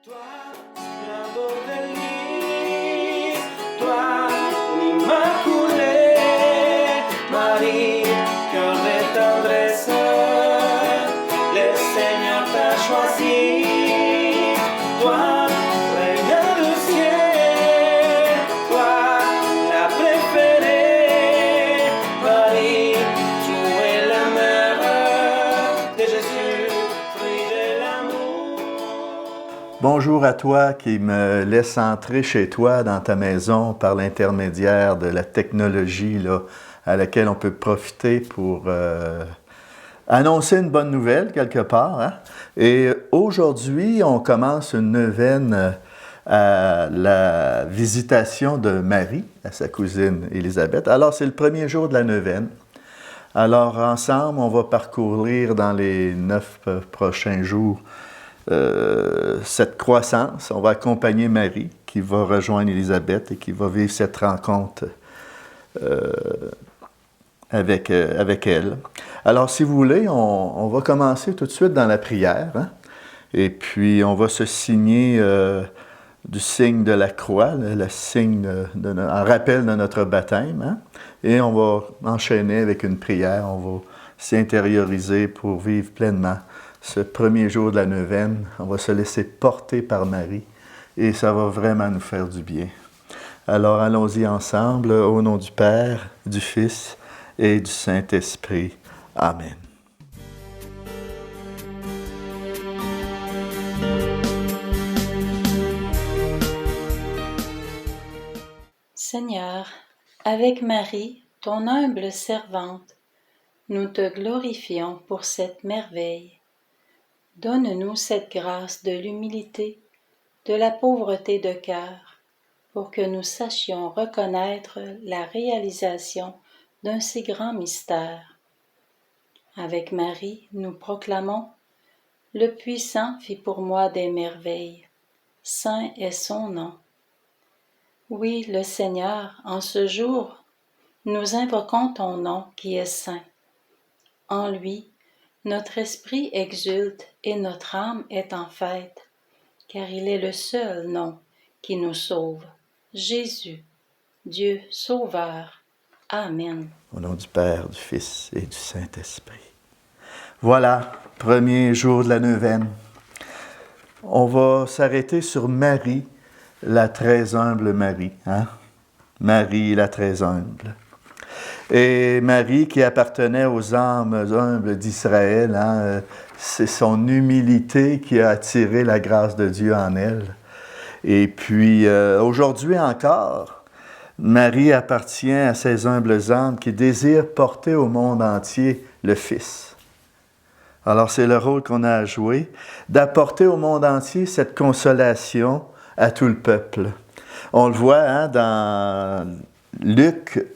Toi, la Bordélie, toi, l'Immaculée, Marie, cœur de tendresse, le Seigneur t'a choisi. Toi, reine du ciel, toi, la préférée, Marie, tu es la mère de Jésus, fruit de l'amour. Bonjour à toi qui me laisse entrer chez toi dans ta maison par l'intermédiaire de la technologie là, à laquelle on peut profiter pour annoncer une bonne nouvelle quelque part. Hein? Et aujourd'hui, on commence une neuvaine à la visitation de Marie, à sa cousine Élisabeth. Alors, c'est le premier jour de la neuvaine. Alors, ensemble, on va parcourir dans les 9 prochains jours cette croissance. On va accompagner Marie qui va rejoindre Élisabeth et qui va vivre cette rencontre avec elle. Alors, si vous voulez, on va commencer tout de suite dans la prière. Hein? Et puis, on va se signer du signe de la croix, le signe en rappel de notre baptême. Hein? Et on va enchaîner avec une prière. On va s'y intérioriser pour vivre pleinement ce premier jour de la neuvaine. On va se laisser porter par Marie et ça va vraiment nous faire du bien. Alors allons-y ensemble, au nom du Père, du Fils et du Saint-Esprit. Amen. Seigneur, avec Marie, ton humble servante, nous te glorifions pour cette merveille. Donne-nous cette grâce de l'humilité, de la pauvreté de cœur, pour que nous sachions reconnaître la réalisation d'un si grand mystère. Avec Marie, nous proclamons « Le puissant fit pour moi des merveilles, saint est son nom ». Oui, le Seigneur, en ce jour, nous invoquons ton nom qui est saint. En lui, notre esprit exulte et notre âme est en fête, car il est le seul nom qui nous sauve. Jésus, Dieu Sauveur. Amen. Au nom du Père, du Fils et du Saint-Esprit. Voilà, premier jour de la neuvaine. On va s'arrêter sur Marie, la très humble Marie. Hein? Marie, la très humble. Et Marie qui appartenait aux âmes humbles d'Israël, hein? C'est son humilité qui a attiré la grâce de Dieu en elle. Et puis, aujourd'hui encore, Marie appartient à ces humbles âmes qui désirent porter au monde entier le Fils. Alors, c'est le rôle qu'on a à jouer, d'apporter au monde entier cette consolation à tout le peuple. On le voit hein, dans Luc,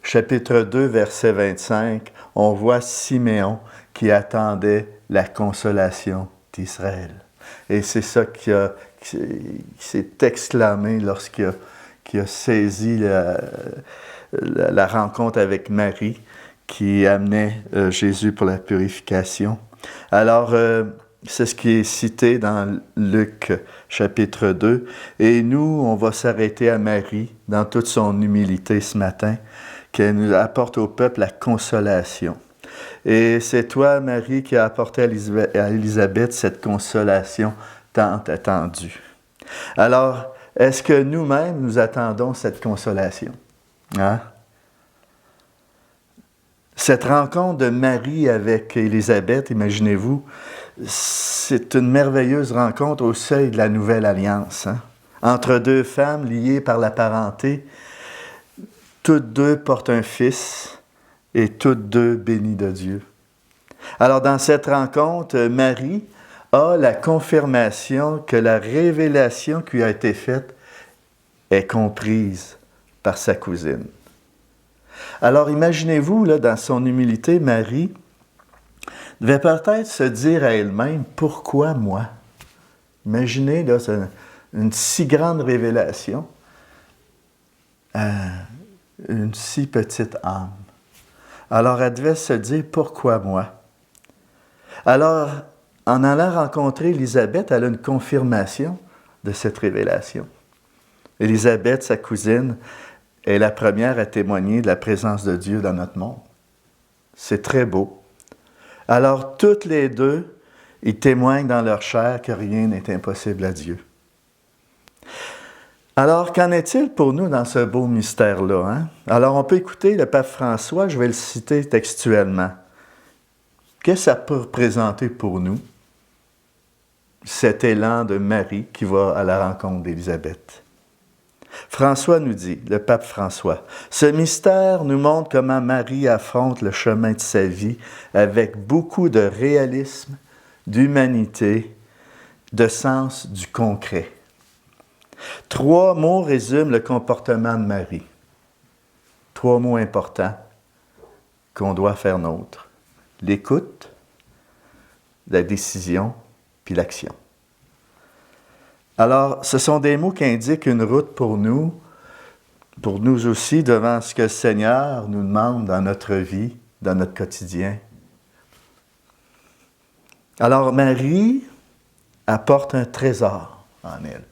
chapitre 2, verset 25, on voit Siméon qui attendait la consolation d'Israël. Et c'est ça qui s'est exclamé lorsqu'il a saisi la rencontre avec Marie qui amenait Jésus pour la purification. Alors, c'est ce qui est cité dans Luc chapitre 2. Et nous, on va s'arrêter à Marie dans toute son humilité ce matin, qu'elle nous apporte au peuple la consolation. Et c'est toi, Marie, qui as apporté à Élisabeth cette consolation tant attendue. Alors, est-ce que nous-mêmes, nous attendons cette consolation? Hein? Cette rencontre de Marie avec Élisabeth, imaginez-vous, c'est une merveilleuse rencontre au seuil de la nouvelle alliance. Hein? Entre deux femmes liées par la parenté, toutes deux portent un fils et toutes deux bénies de Dieu. Alors, dans cette rencontre, Marie a la confirmation que la révélation qui a été faite est comprise par sa cousine. Alors, imaginez-vous, là, dans son humilité, Marie devait peut-être se dire à elle-même, « Pourquoi moi? » Imaginez, là, c'est une si grande révélation à une si petite âme. Alors, elle devait se dire, « Pourquoi moi? » Alors, en allant rencontrer Élisabeth, elle a une confirmation de cette révélation. Élisabeth, sa cousine, est la première à témoigner de la présence de Dieu dans notre monde. C'est très beau. Alors, toutes les deux, ils témoignent dans leur chair que rien n'est impossible à Dieu. Alors, qu'en est-il pour nous dans ce beau mystère-là? Hein? Alors, on peut écouter le pape François, je vais le citer textuellement. Qu'est-ce que ça peut représenter pour nous, cet élan de Marie qui va à la rencontre d'Élisabeth? François nous dit, le pape François, « Ce mystère nous montre comment Marie affronte le chemin de sa vie avec beaucoup de réalisme, d'humanité, de sens du concret. » 3 mots résument le comportement de Marie. 3 mots importants qu'on doit faire nôtres. L'écoute, la décision, puis l'action. Alors, ce sont des mots qui indiquent une route pour nous aussi, devant ce que le Seigneur nous demande dans notre vie, dans notre quotidien. Alors, Marie apporte un trésor en elle.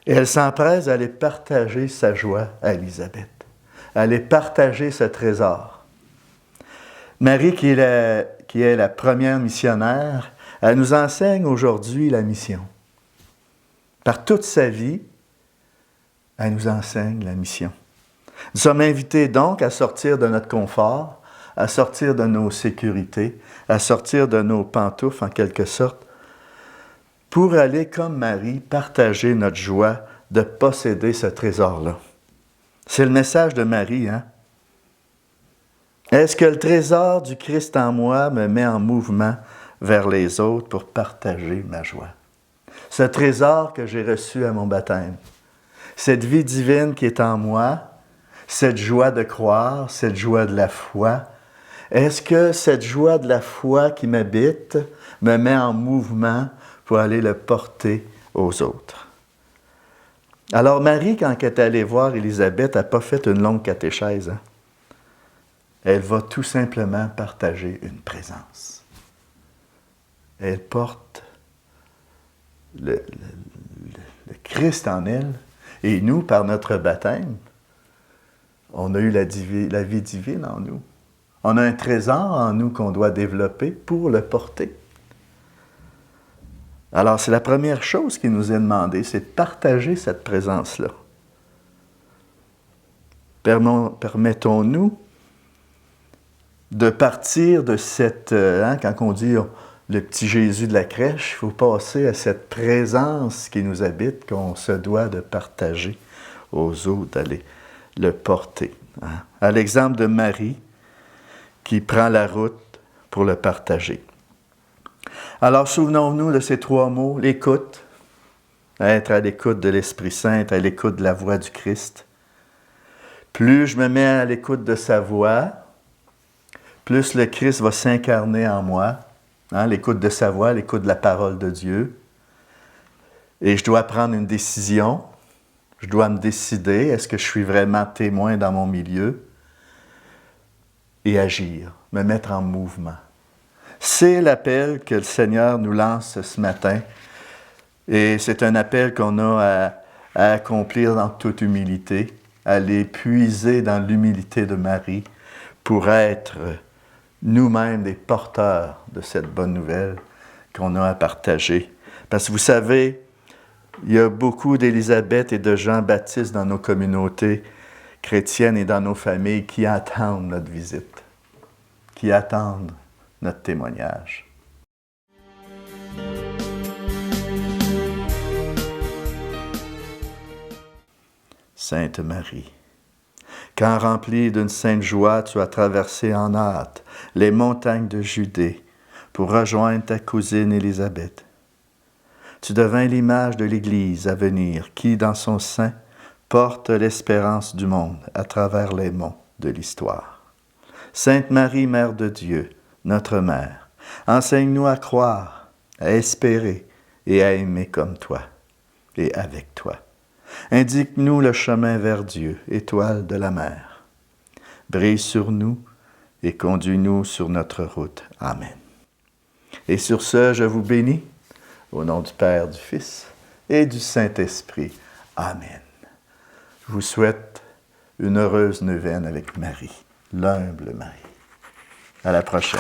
Et elle s'empresse d'aller partager sa joie à Élisabeth. Aller partager ce trésor. Marie, qui est la première missionnaire, elle nous enseigne aujourd'hui la mission. Par toute sa vie, elle nous enseigne la mission. Nous sommes invités donc à sortir de notre confort, à sortir de nos sécurités, à sortir de nos pantoufles en quelque sorte, pour aller, comme Marie, partager notre joie de posséder ce trésor-là. C'est le message de Marie, hein? Est-ce que le trésor du Christ en moi me met en mouvement vers les autres pour partager ma joie? Ce trésor que j'ai reçu à mon baptême, cette vie divine qui est en moi, cette joie de croire, cette joie de la foi, est-ce que cette joie de la foi qui m'habite me met en mouvement pour aller le porter aux autres? Alors Marie, quand elle est allée voir Élisabeth, n'a pas fait une longue catéchèse. Hein? Elle va tout simplement partager une présence. Elle porte le Christ en elle, et nous, par notre baptême, on a eu la vie divine en nous. On a un trésor en nous qu'on doit développer pour le porter. Alors, c'est la première chose qui nous est demandée, c'est de partager cette présence-là. Permettons-nous de partir de cette... quand on dit le petit Jésus de la crèche, il faut passer à cette présence qui nous habite, qu'on se doit de partager aux autres, d'aller le porter. Hein? À l'exemple de Marie, qui prend la route pour le partager. Alors, souvenons-nous de ces 3 mots, l'écoute, être à l'écoute de l'Esprit Saint, être à l'écoute de la voix du Christ. Plus je me mets à l'écoute de sa voix, plus le Christ va s'incarner en moi, hein, l'écoute de sa voix, l'écoute de la parole de Dieu. Et je dois prendre une décision, je dois me décider, est-ce que je suis vraiment témoin dans mon milieu? Et agir, me mettre en mouvement. C'est l'appel que le Seigneur nous lance ce matin. Et c'est un appel qu'on a à accomplir dans toute humilité, aller puiser dans l'humilité de Marie pour être nous-mêmes des porteurs de cette bonne nouvelle qu'on a à partager. Parce que vous savez, il y a beaucoup d'Élisabeth et de Jean-Baptiste dans nos communautés chrétiennes et dans nos familles qui attendent notre visite, qui attendent notre témoignage. Sainte Marie, quand remplie d'une sainte joie, tu as traversé en hâte les montagnes de Judée pour rejoindre ta cousine Élisabeth. Tu devins l'image de l'Église à venir qui, dans son sein, porte l'espérance du monde à travers les monts de l'histoire. Sainte Marie, Mère de Dieu, notre Mère, enseigne-nous à croire, à espérer et à aimer comme toi et avec toi. Indique-nous le chemin vers Dieu, étoile de la mer. Brille sur nous et conduis-nous sur notre route. Amen. Et sur ce, je vous bénis, au nom du Père, du Fils et du Saint-Esprit. Amen. Je vous souhaite une heureuse neuvaine avec Marie, l'humble Marie. À la prochaine.